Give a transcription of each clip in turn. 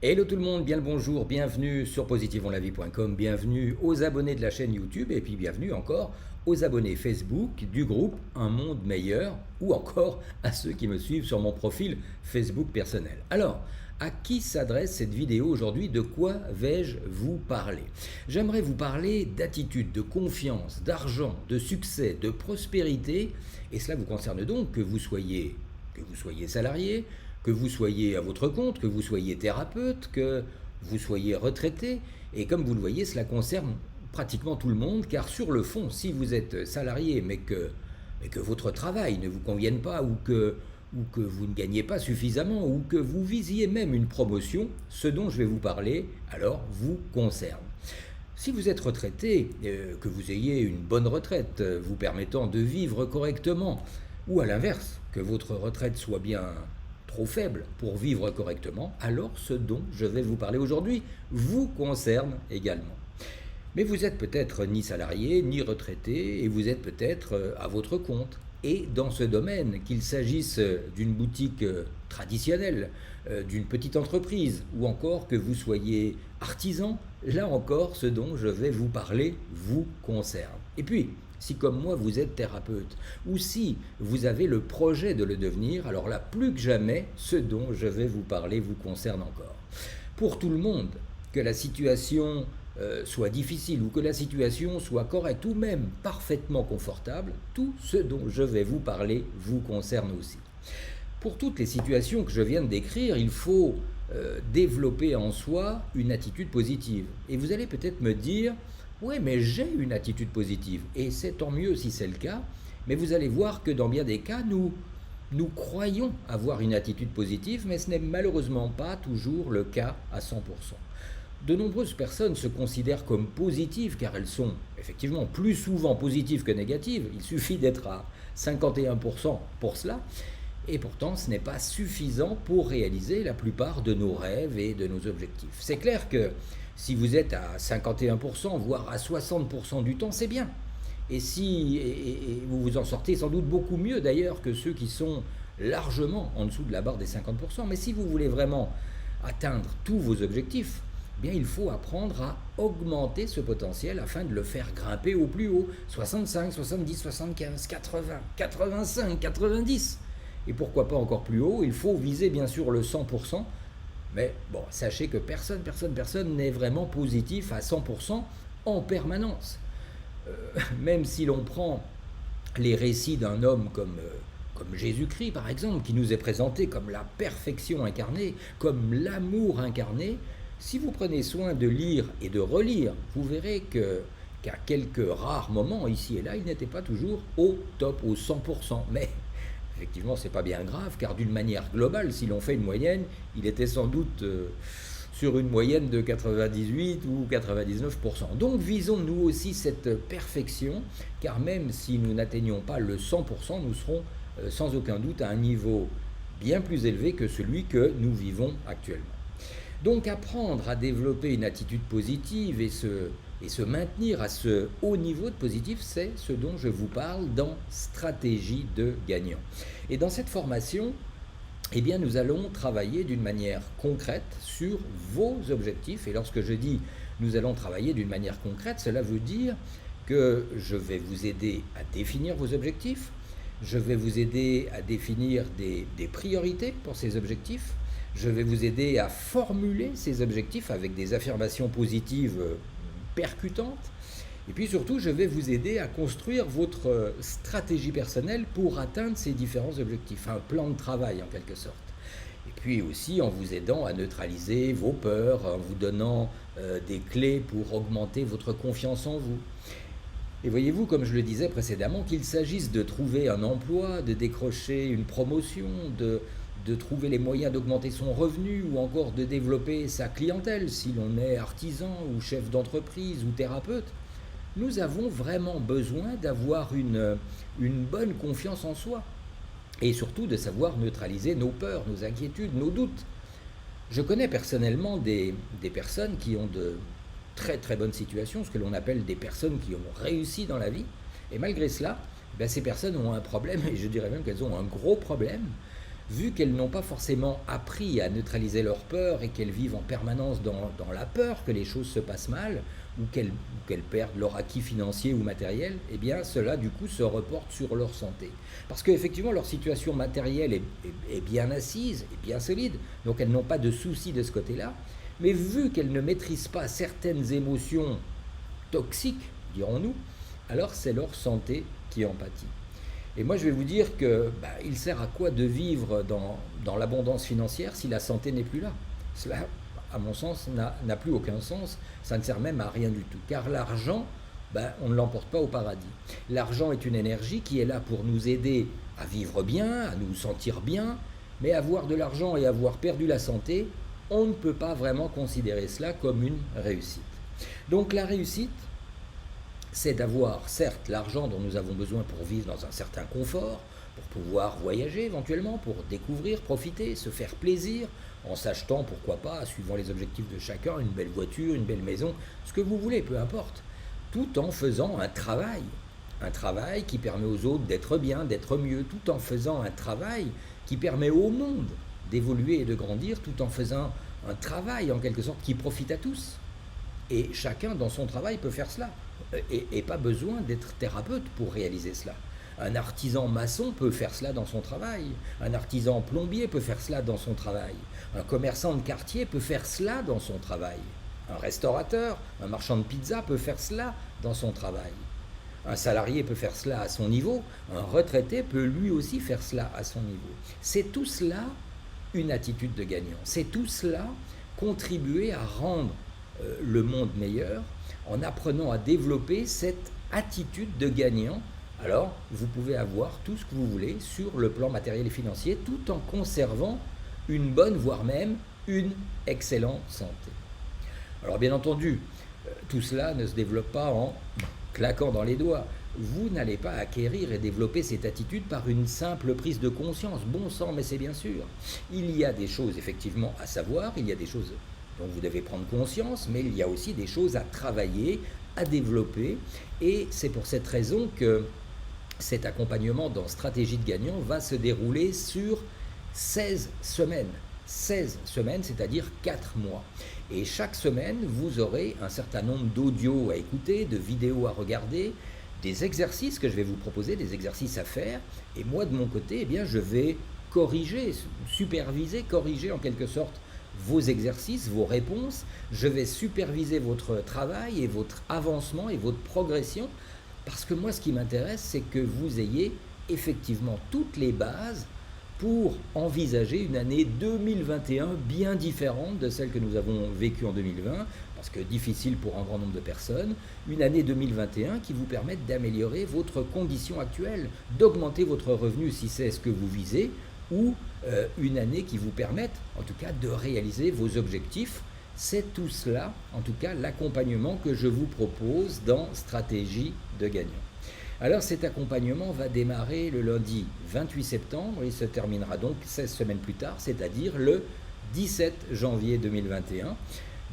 Hello tout le monde, bien le bonjour, bienvenue sur positiveonlavie.com, bienvenue aux abonnés de la chaîne YouTube et puis bienvenue encore aux abonnés Facebook du groupe Un Monde Meilleur ou encore à ceux qui me suivent sur mon profil Facebook personnel. Alors, à qui s'adresse cette vidéo aujourd'hui? De quoi vais-je vous parler? J'aimerais vous parler d'attitude, de confiance, d'argent, de succès, de prospérité et cela vous concerne donc que vous soyez salarié, que vous soyez à votre compte, que vous soyez thérapeute, que vous soyez retraité. Et comme vous le voyez, cela concerne pratiquement tout le monde, car sur le fond, si vous êtes salarié, mais que votre travail ne vous convienne pas, ou que vous ne gagnez pas suffisamment, ou que vous visiez même une promotion, ce dont je vais vous parler, alors, vous concerne. Si vous êtes retraité, que vous ayez une bonne retraite vous permettant de vivre correctement, ou à l'inverse, que votre retraite soit bien trop faible pour vivre correctement, alors ce dont je vais vous parler aujourd'hui vous concerne également. Mais vous êtes peut-être ni salarié ni retraité et vous êtes peut-être à votre compte. Et dans ce domaine, qu'il s'agisse d'une boutique traditionnelle, d'une petite entreprise ou encore que vous soyez artisan, là encore ce dont je vais vous parler vous concerne. Et puis, si comme moi vous êtes thérapeute ou si vous avez le projet de le devenir, alors là plus que jamais, ce dont je vais vous parler vous concerne encore. Pour tout le monde, que la situation soit difficile ou que la situation soit correcte ou même parfaitement confortable, tout ce dont je vais vous parler vous concerne aussi. Pour toutes les situations que je viens de décrire, il faut développer en soi une attitude positive. Et vous allez peut-être me dire, oui, mais j'ai une attitude positive, et c'est tant mieux si c'est le cas, mais vous allez voir que dans bien des cas, nous croyons avoir une attitude positive, mais ce n'est malheureusement pas toujours le cas à 100%. De nombreuses personnes se considèrent comme positives, car elles sont effectivement plus souvent positives que négatives, il suffit d'être à 51% pour cela, et pourtant ce n'est pas suffisant pour réaliser la plupart de nos rêves et de nos objectifs. C'est clair que si vous êtes à 51%, voire à 60% du temps, c'est bien. Et vous vous en sortez sans doute beaucoup mieux d'ailleurs que ceux qui sont largement en dessous de la barre des 50%. Mais si vous voulez vraiment atteindre tous vos objectifs, eh bien il faut apprendre à augmenter ce potentiel afin de le faire grimper au plus haut. 65, 70, 75, 80, 85, 90. Et pourquoi pas encore plus haut? Il faut viser bien sûr le 100%. Mais bon, sachez que personne n'est vraiment positif à 100% en permanence. Même si l'on prend les récits d'un homme comme Jésus-Christ, par exemple, qui nous est présenté comme la perfection incarnée, comme l'amour incarné, si vous prenez soin de lire et de relire, vous verrez qu'à quelques rares moments, ici et là, il n'était pas toujours au top, au 100%. Mais effectivement, ce n'est pas bien grave, car d'une manière globale, si l'on fait une moyenne, il était sans doute sur une moyenne de 98 ou 99%. Donc visons nous aussi cette perfection, car même si nous n'atteignons pas le 100%, nous serons sans aucun doute à un niveau bien plus élevé que celui que nous vivons actuellement. Donc apprendre à développer une attitude positive et se maintenir à ce haut niveau de positif, c'est ce dont je vous parle dans Stratégie de gagnant. Et dans cette formation, eh bien, nous allons travailler d'une manière concrète sur vos objectifs. Et lorsque je dis nous allons travailler d'une manière concrète, cela veut dire que je vais vous aider à définir vos objectifs, je vais vous aider à définir des priorités pour ces objectifs, je vais vous aider à formuler ces objectifs avec des affirmations positives percutantes. Et puis surtout, je vais vous aider à construire votre stratégie personnelle pour atteindre ces différents objectifs, un plan de travail en quelque sorte. Et puis aussi en vous aidant à neutraliser vos peurs, en vous donnant des clés pour augmenter votre confiance en vous. Et voyez-vous, comme je le disais précédemment, qu'il s'agisse de trouver un emploi, de décrocher une promotion, de trouver les moyens d'augmenter son revenu ou encore de développer sa clientèle si l'on est artisan ou chef d'entreprise ou thérapeute, nous avons vraiment besoin d'avoir une bonne confiance en soi et surtout de savoir neutraliser nos peurs, nos inquiétudes, nos doutes. Je connais personnellement des personnes qui ont de très très bonnes situations, ce que l'on appelle des personnes qui ont réussi dans la vie, et malgré cela, ces personnes ont un problème, et je dirais même qu'elles ont un gros problème, vu qu'elles n'ont pas forcément appris à neutraliser leur peur et qu'elles vivent en permanence dans la peur que les choses se passent mal ou qu'elles perdent leur acquis financier ou matériel, eh bien cela du coup se reporte sur leur santé. Parce qu'effectivement leur situation matérielle est bien assise, est bien solide, donc elles n'ont pas de soucis de ce côté-là, mais vu qu'elles ne maîtrisent pas certaines émotions toxiques, dirons-nous, alors c'est leur santé qui en pâtit. Et moi, je vais vous dire que il sert à quoi de vivre dans l'abondance financière si la santé n'est plus là? Cela, à mon sens, n'a plus aucun sens. Ça ne sert même à rien du tout. Car l'argent, on ne l'emporte pas au paradis. L'argent est une énergie qui est là pour nous aider à vivre bien, à nous sentir bien. Mais avoir de l'argent et avoir perdu la santé, on ne peut pas vraiment considérer cela comme une réussite. Donc la réussite, c'est d'avoir certes l'argent dont nous avons besoin pour vivre dans un certain confort, pour pouvoir voyager éventuellement, pour découvrir, profiter, se faire plaisir, en s'achetant, pourquoi pas, suivant les objectifs de chacun, une belle voiture, une belle maison, ce que vous voulez, peu importe, tout en faisant un travail qui permet aux autres d'être bien, d'être mieux, tout en faisant un travail qui permet au monde d'évoluer et de grandir, tout en faisant un travail en quelque sorte qui profite à tous. Et chacun dans son travail peut faire cela. Et pas besoin d'être thérapeute pour réaliser cela. Un artisan maçon peut faire cela dans son travail. Un artisan plombier peut faire cela dans son travail. Un commerçant de quartier peut faire cela dans son travail. Un restaurateur, un marchand de pizza peut faire cela dans son travail. Un salarié peut faire cela à son niveau. Un retraité peut lui aussi faire cela à son niveau. C'est tout cela une attitude de gagnant. C'est tout cela contribuer à rendre le monde meilleur en apprenant à développer cette attitude de gagnant. Alors, vous pouvez avoir tout ce que vous voulez sur le plan matériel et financier tout en conservant une bonne, voire même une excellente santé. Alors, bien entendu, tout cela ne se développe pas en claquant dans les doigts. Vous n'allez pas acquérir et développer cette attitude par une simple prise de conscience. Bon sang, mais c'est bien sûr. Il y a des choses effectivement à savoir, il y a des choses dont vous devez prendre conscience, mais il y a aussi des choses à travailler, à développer, et c'est pour cette raison que cet accompagnement dans Stratégie de gagnant va se dérouler sur 16 semaines. 16 semaines, c'est-à-dire 4 mois. Et chaque semaine, vous aurez un certain nombre d'audios à écouter, de vidéos à regarder, des exercices que je vais vous proposer, des exercices à faire, et moi de mon côté, eh bien, je vais corriger, superviser, corriger en quelque sorte vos exercices, vos réponses, je vais superviser votre travail et votre avancement et votre progression, parce que moi ce qui m'intéresse c'est que vous ayez effectivement toutes les bases pour envisager une année 2021 bien différente de celle que nous avons vécue en 2020, parce que difficile pour un grand nombre de personnes, une année 2021 qui vous permette d'améliorer votre condition actuelle, d'augmenter votre revenu si c'est ce que vous visez, ou une année qui vous permette en tout cas de réaliser vos objectifs. C'est tout cela, en tout cas l'accompagnement que je vous propose dans Stratégie de gagnant. Alors cet accompagnement va démarrer le lundi 28 septembre et se terminera donc 16 semaines plus tard, c'est-à-dire le 17 janvier 2021.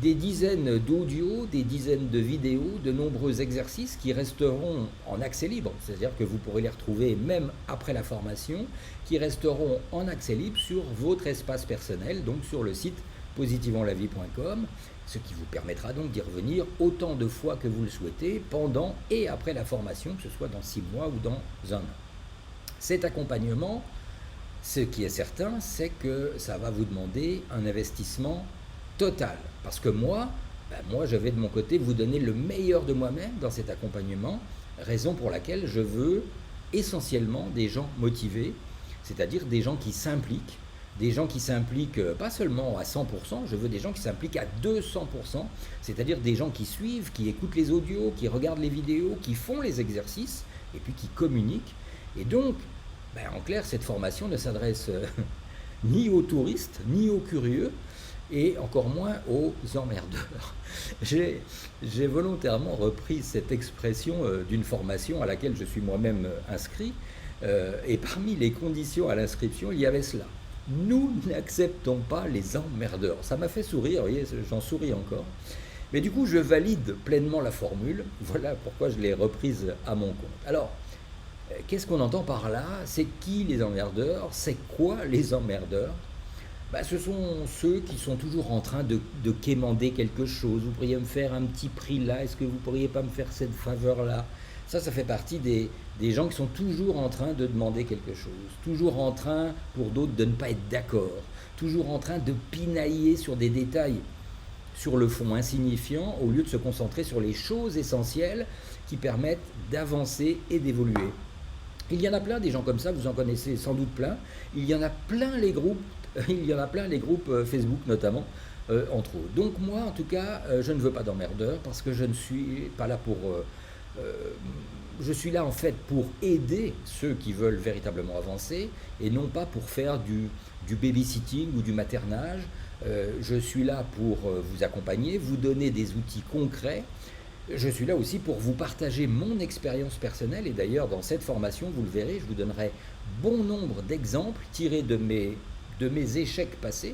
Des dizaines d'audios, des dizaines de vidéos, de nombreux exercices qui resteront en accès libre, c'est-à-dire que vous pourrez les retrouver même après la formation, qui resteront en accès libre sur votre espace personnel, donc sur le site positiveonlavie.com, ce qui vous permettra donc d'y revenir autant de fois que vous le souhaitez, pendant et après la formation, que ce soit dans 6 mois ou dans un an. Cet accompagnement, ce qui est certain, c'est que ça va vous demander un investissement total. Parce que moi, je vais de mon côté vous donner le meilleur de moi-même dans cet accompagnement, raison pour laquelle je veux essentiellement des gens motivés, c'est-à-dire des gens qui s'impliquent, pas seulement à 100%, je veux des gens qui s'impliquent à 200%, c'est-à-dire des gens qui suivent, qui écoutent les audios, qui regardent les vidéos, qui font les exercices et puis qui communiquent. Et donc, en clair, cette formation ne s'adresse ni aux touristes, ni aux curieux, et encore moins aux emmerdeurs. J'ai volontairement repris cette expression d'une formation à laquelle je suis moi-même inscrit, et parmi les conditions à l'inscription, il y avait cela. Nous n'acceptons pas les emmerdeurs. Ça m'a fait sourire, vous voyez, j'en souris encore. Mais du coup, je valide pleinement la formule. Voilà pourquoi je l'ai reprise à mon compte. Alors, Qu'est-ce qu'on entend par là? C'est qui les emmerdeurs? C'est quoi les emmerdeurs? Ce sont ceux qui sont toujours en train de quémander quelque chose. Vous pourriez me faire un petit prix là, est-ce que vous pourriez pas me faire cette faveur là? Ça fait partie des gens qui sont toujours en train de demander quelque chose, toujours en train, pour d'autres, de ne pas être d'accord, toujours en train de pinailler sur des détails, sur le fond insignifiant, au lieu de se concentrer sur les choses essentielles qui permettent d'avancer et d'évoluer. Il y en a plein des gens comme ça, vous en connaissez sans doute plein. Il y en a plein les groupes, Facebook notamment, entre autres. Donc moi, en tout cas, je ne veux pas d'emmerdeurs parce que je ne suis pas là pour... je suis là en fait pour aider ceux qui veulent véritablement avancer et non pas pour faire du babysitting ou du maternage. Je suis là pour vous accompagner, vous donner des outils concrets. Je suis là aussi pour vous partager mon expérience personnelle et d'ailleurs dans cette formation, vous le verrez, je vous donnerai bon nombre d'exemples tirés de mes échecs passés,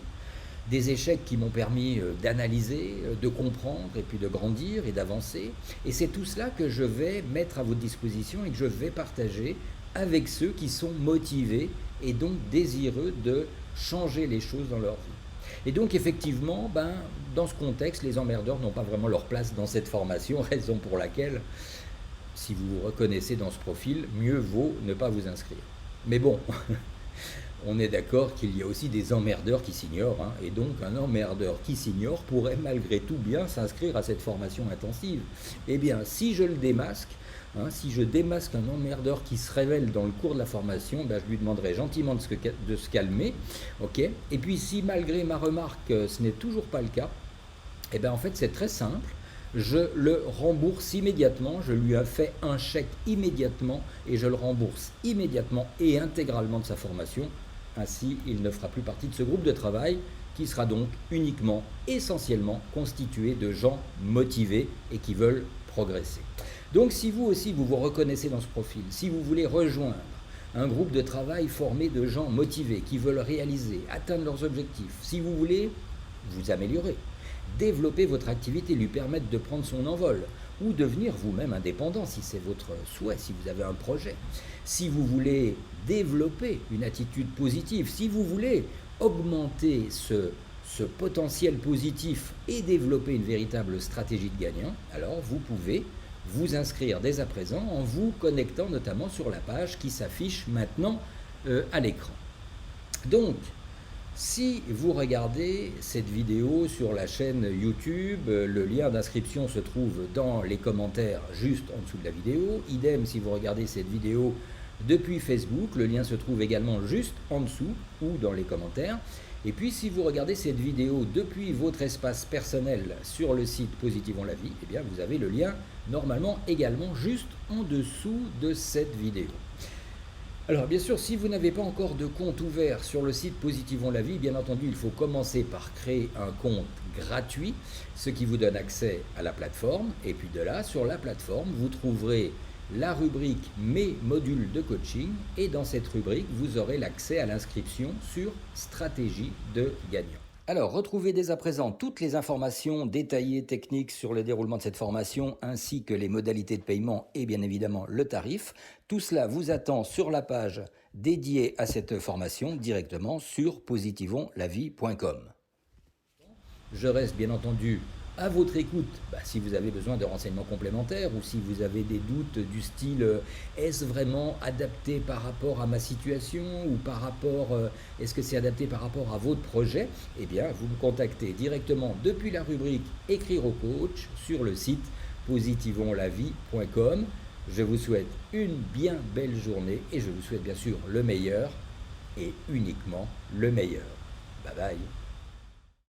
des échecs qui m'ont permis d'analyser, de comprendre et puis de grandir et d'avancer. Et c'est tout cela que je vais mettre à votre disposition et que je vais partager avec ceux qui sont motivés et donc désireux de changer les choses dans leur vie. Et donc effectivement, dans ce contexte, les emmerdeurs n'ont pas vraiment leur place dans cette formation, raison pour laquelle, si vous vous reconnaissez dans ce profil, mieux vaut ne pas vous inscrire. Mais bon, on est d'accord qu'il y a aussi des emmerdeurs qui s'ignorent, et donc un emmerdeur qui s'ignore pourrait malgré tout bien s'inscrire à cette formation intensive. Eh bien, si je le démasque, si je démasque un emmerdeur qui se révèle dans le cours de la formation, je lui demanderai gentiment de se calmer, ok. Et puis si malgré ma remarque, ce n'est toujours pas le cas, en fait c'est très simple, je le rembourse immédiatement, je lui fais un chèque immédiatement et je le rembourse immédiatement et intégralement de sa formation. Ainsi, il ne fera plus partie de ce groupe de travail qui sera donc uniquement, essentiellement constitué de gens motivés et qui veulent progresser. Donc si vous aussi vous vous reconnaissez dans ce profil, si vous voulez rejoindre un groupe de travail formé de gens motivés qui veulent réaliser, atteindre leurs objectifs, si vous voulez vous améliorer, développer votre activité, lui permettre de prendre son envol ou devenir vous-même indépendant si c'est votre souhait, si vous avez un projet, si vous voulez développer une attitude positive, si vous voulez augmenter ce potentiel positif et développer une véritable stratégie de gagnant, alors vous pouvez vous inscrire dès à présent en vous connectant notamment sur la page qui s'affiche maintenant à l'écran. Donc, si vous regardez cette vidéo sur la chaîne YouTube, le lien d'inscription se trouve dans les commentaires juste en dessous de la vidéo. Idem si vous regardez cette vidéo depuis Facebook, le lien se trouve également juste en dessous ou dans les commentaires. Et puis si vous regardez cette vidéo depuis votre espace personnel sur le site Positivons la vie, vous avez le lien normalement également juste en dessous de cette vidéo. Alors bien sûr, si vous n'avez pas encore de compte ouvert sur le site Positivons la vie, bien entendu, il faut commencer par créer un compte gratuit, ce qui vous donne accès à la plateforme. Et puis de là, sur la plateforme, vous trouverez la rubrique Mes modules de coaching et dans cette rubrique, vous aurez l'accès à l'inscription sur Stratégie de gagnant. Alors, retrouvez dès à présent toutes les informations détaillées techniques sur le déroulement de cette formation ainsi que les modalités de paiement et bien évidemment le tarif. Tout cela vous attend sur la page dédiée à cette formation directement sur positivonslavie.com. Je reste bien entendu à votre écoute, si vous avez besoin de renseignements complémentaires ou si vous avez des doutes du style est-ce vraiment adapté par rapport à ma situation ou par rapport, est-ce que c'est adapté par rapport à votre projet, vous me contactez directement depuis la rubrique écrire au coach sur le site positivonslavie.com. Je vous souhaite une bien belle journée et je vous souhaite bien sûr le meilleur et uniquement le meilleur. Bye bye.